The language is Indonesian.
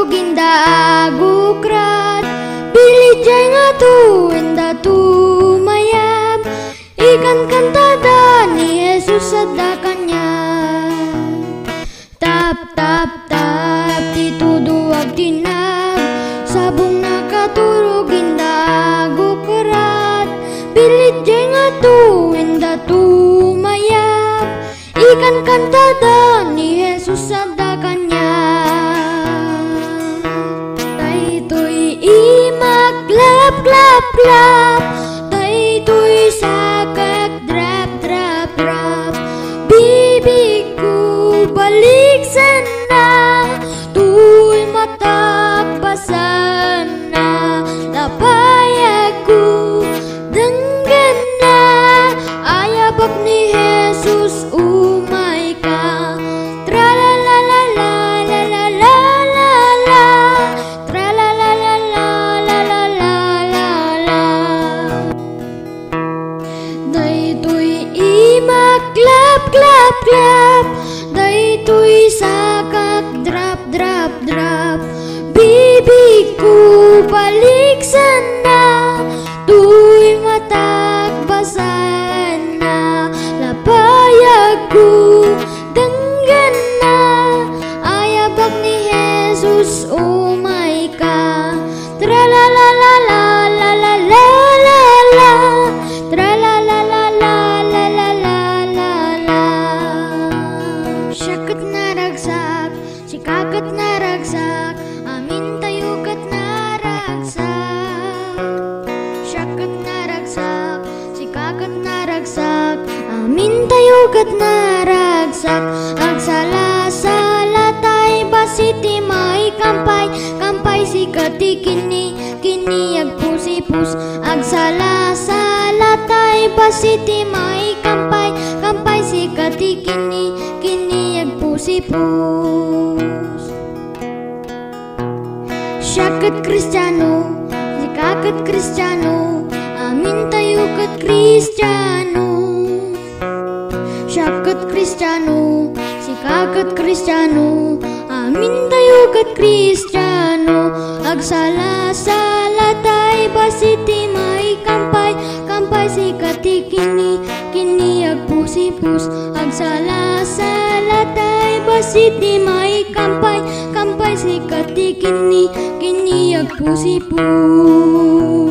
turug inda agukrat Bili jenga tu inda tu mayam Ikan kantada ni Yesus sadakannya Tap tap tap dituduag tinag Sabong nakaturug inda agukrat Bili jenga tu inda tu mayam Ikan kantada ni Yesus sadakannya Daytoy imak glap glap glap Daytoy sakak drap drap drap Bibigku balik sana Tuy matak basana Lapayaku denggan na Ayabak ni Jesus umay ka Tra-la-la-la-la-la-la-la-la Tra-la-la-la-la-la-la-la-la Daytoy imak glap glap glap Daytoy sakak drap drap drap Bibigku balik sana Tuy matak basana Lapayaku denggan na Ayabak ni Jesus umay ka Tra-la-la-la-la-la-la-la-la Tra-la-la-la-la-la-la-la-la Siyakat na ragsak, sikakat na ragsak Amin tayo kat na ragsak Siyakat na ragsak, sikakat na ragsak Amin tayo kat na ragsak Agsala-sala tay basiti may kampay Kampay si kati kini, kini agpusipus Agsala-sala tay basiti may kampay Kampay si kati kini, kini agpusipus Siyakat Kristiyano, sikakat Kristiyano Amin tayo kat Kristiyano Siyakat Kristiyano, sikakat Kristiyano Amin tayo kat Kristiyano Agsala-sala tay basiti may kampay Kampay si kati kini, kini agpusipus Agsala-sala tay basiti may kampay Kampay si kati kini, kini agpusipus